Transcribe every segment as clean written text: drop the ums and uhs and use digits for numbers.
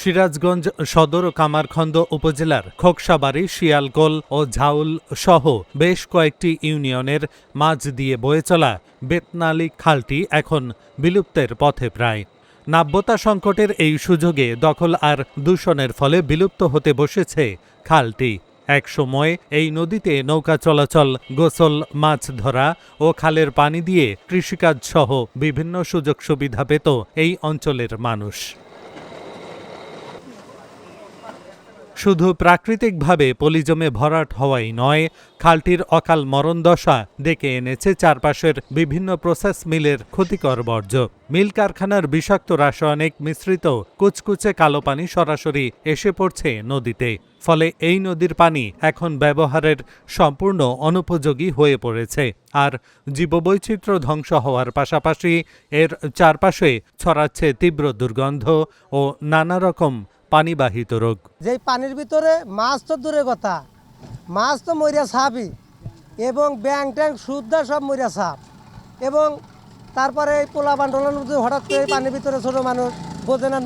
সিরাজগঞ্জ সদর ও কামারখন্দ উপজেলার খোকসাবাড়ি, শিয়ালকোল ও ঝাউল সহ বেশ কয়েকটি ইউনিয়নের মাঝ দিয়ে বয়ে চলা বেতনালী খালটি এখন বিলুপ্তের পথে প্রায়। নাব্যতা সংকটের এই সুযোগে দখল আর দূষণের ফলে বিলুপ্ত হতে বসেছে খালটি। এক সময় এই নদীতে নৌকা চলাচল, গোসল, মাছ ধরা ও খালের পানি দিয়ে কৃষিকাজ সহ বিভিন্ন সুযোগ সুবিধা পেত এই অঞ্চলের মানুষ। শুধু প্রাকৃতিকভাবে পলিজমে ভরাট হওয়াই নয়, খালটির অকাল মরণদশা ডেকে এনেছে চারপাশের বিভিন্ন প্রসেস মিলের ক্ষতিকর বর্জ্য। মিল কারখানার বিষাক্ত রাসায়নিক মিশ্রিত কুচকুচে কালো পানি সরাসরি এসে পড়ছে নদীতে। ফলে এই নদীর পানি এখন ব্যবহারের সম্পূর্ণ অনুপযোগী হয়ে পড়েছে। আর জীববৈচিত্র্য ধ্বংস হওয়ার পাশাপাশি এর চারপাশে ছড়াচ্ছে তীব্র দুর্গন্ধ ও নানা রকম পানিবাহিত রোগ। যেই পানির ভিতরে মাছ তো দূরের কথা, মাছ তো মরিয়া সাপই, এবং ব্যাং ট্যাং সুদ্ধা সব মরিয়া সাপ। এবং তারপরে এই পোলা বান্ডলার মধ্যে হঠাৎ করে পানির ভিতরে ছোটো মানুষ বোঝে না,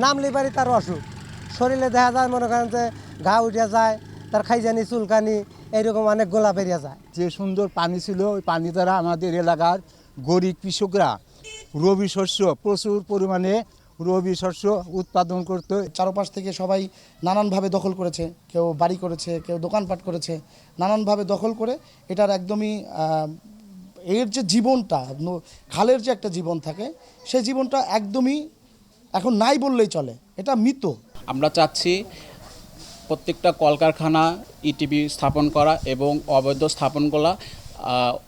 নামলে পারি তার অসুখ, শরীরে দেখা যায় মনে করেন যে ঘা উঠে যায়, তার খাইজানি চুলকানি এইরকম অনেক গোলা বেরিয়ে যায়। যে সুন্দর পানি ছিল, ওই পানি দ্বারা আমাদের এলাকার গরিব কৃষকরা রবি শস্য প্রচুর পরিমাণে রবি শস্য উৎপাদন করতে। চারপাশ থেকে সবাই নানানভাবে দখল করেছে, কেউ বাড়ি করেছে, কেউ দোকানপাট করেছে, নানানভাবে দখল করে এটার একদমই এর যে জীবনটা, খালের যে একটা জীবন থাকে, সেই জীবনটা একদমই এখন নাই বললেই চলে, এটা মৃত। আমরা চাচ্ছি প্রত্যেকটা কলকারখানা ইটিবি স্থাপন করা এবং অবৈধ স্থাপনগুলো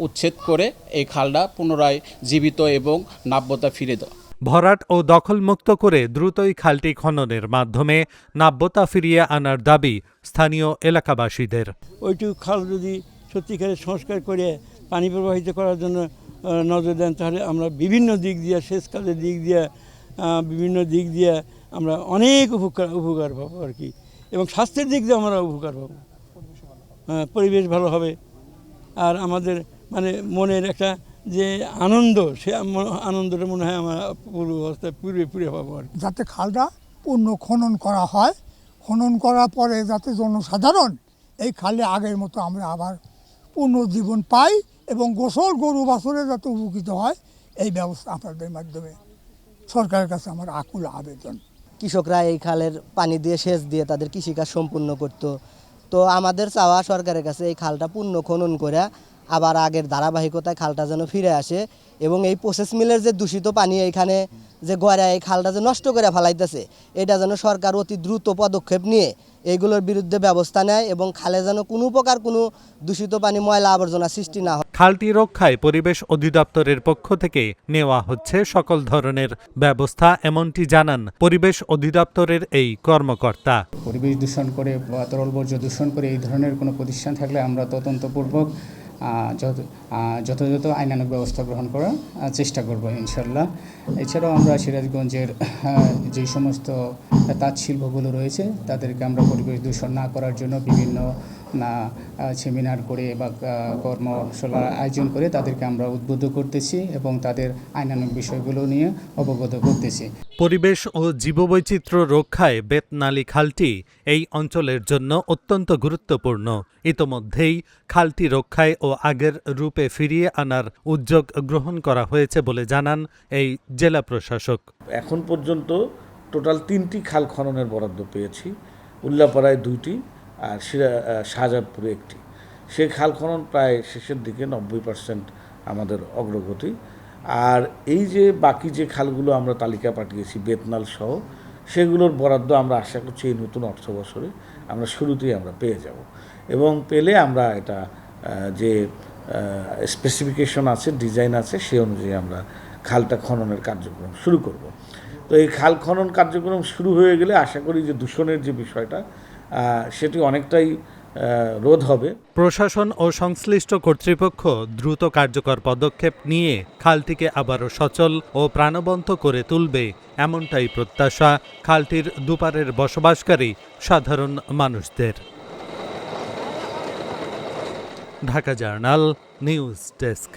উচ্ছেদ করে এই খালটা পুনরায় জীবিত এবং নাব্যতা ফিরে দেওয়া। ভরাট ও দখলমুক্ত করে দ্রুতই খালটি খননের মাধ্যমে নাব্যতা ফিরিয়ে আনার দাবি স্থানীয় এলাকাবাসীদের। ওইটুকু খাল যদি সত্যিকারের সংস্কার করে পানি প্রবাহিত করার জন্য নজর দেন, তাহলে আমরা বিভিন্ন দিক দিয়ে, সেচ কাজের দিক দিয়ে, বিভিন্ন দিক দিয়ে আমরা অনেক উপকার পাবো আর কি, এবং স্বাস্থ্যের দিক দিয়ে আমরা উপকার পাবো। পরিবেশ ভালো হবে, আর আমাদের মানে মনের একটা যে আনন্দ, সে আনন্দটা মনে হয় আমরা পূর্ব অবস্থায় পুরে পাবো আর। যাতে খালটা পূর্ণ খনন করা হয়, খনন করার পরে যাতে জনসাধারণ এই খালে আগের মতো আমরা আবার পুনর্জীবন পাই এবং গোসল গরু বাছুরে যাতে উপকৃত হয়, এই ব্যবস্থা আপনাদের মাধ্যমে সরকারের কাছে আমার আকুল আবেদন। কৃষকরা এই খালের পানি দিয়ে সেচ দিয়ে তাদের কৃষিকাজ সম্পূর্ণ করত। তো আমাদের চাওয়া সরকারের কাছে এই খালটা পূর্ণ খনন করে আবার আগের ধারাবাহিকতায় খালটা যেন ফিরে আসে, এবং এই প্রসেস মিলের যে দূষিত পানি এইখানে যে গড়া এই খালটা যে নষ্ট করে ফেলাইতেছে, এটা যেন সরকার অতি দ্রুত পদক্ষেপ নিয়ে এইগুলোর বিরুদ্ধে ব্যবস্থা নেয় এবং খালে যেন কোনো প্রকার কোনো দূষিত পানি, ময়লা আবর্জনা সৃষ্টি না হয়। খালটি রক্ষায় পরিবেশ অধিদপ্তরের পক্ষ থেকে নেওয়া হচ্ছে সকল ধরনের ব্যবস্থা, এমনটি জানান পরিবেশ অধিদপ্তরের এই কর্মকর্তা। পরিবেশ দূষণ করে বা তরল বর্জ্য দূষণ করে এই ধরনের কোনো প্রতিষ্ঠান থাকলে আমরা তদন্তপূর্বক যথাযথ আইনানুগ ব্যবস্থা গ্রহণ করার চেষ্টা করব ইনশাল্লাহ। এছাড়াও আমরা সিরাজগঞ্জের যে সমস্ত তাঁত শিল্পগুলো রয়েছে তাদেরকে আমরা পরিবেশ দূষণ না করার জন্য বিভিন্ন সেমিনার করে বা কর্মশালার আয়োজন করে তাদেরকে আমরা উদ্বুদ্ধ করতেছি এবং তাদের আইনানুগ বিষয়গুলো নিয়ে অবগত করতেছি। পরিবেশ ও জীববৈচিত্র্য রক্ষায় বেতনালী খালটি এই অঞ্চলের জন্য অত্যন্ত গুরুত্বপূর্ণ। ইতোমধ্যেই খালটি রক্ষায় ও আগের রূপে ফিরিয়ে আনার উদ্যোগ গ্রহণ করা হয়েছে বলে জানান এই জেলা প্রশাসক। এখন পর্যন্ত টোটাল 3টি খাল খননের বরাদ্দ পেয়েছি, উল্লাপাড়ায় 2টি আর শাহজাদপুরে 1টি। সেই খাল খনন প্রায় শেষের দিকে, 90% আমাদের অগ্রগতি। আর এই যে বাকি যে খালগুলো আমরা তালিকা পাঠিয়েছি বেতনাল সহ, সেগুলোর বরাদ্দ আমরা আশা করছি এই নতুন অর্থ বছরে আমরা শুরুতেই আমরা পেয়ে যাব, এবং পেলে আমরা এটা যে স্পেসিফিকেশন আছে, ডিজাইন আছে, সেই অনুযায়ী আমরা খালটা খননের কার্যক্রম শুরু করব। তো এই খাল খনন কার্যক্রম শুরু হয়ে গেলে আশা করি যে দূষণের যে বিষয়টা সেটি অনেকটাই রোধ হবে। প্রশাসন ও সংশ্লিষ্ট কর্তৃপক্ষ দ্রুত কার্যকর পদক্ষেপ নিয়ে খালটিকে আবারও সচল ও প্রাণবন্ত করে তুলবে, এমনটাই প্রত্যাশা খালটির দুপারের বসবাসকারী সাধারণ মানুষদের। Dhaka journal news desk.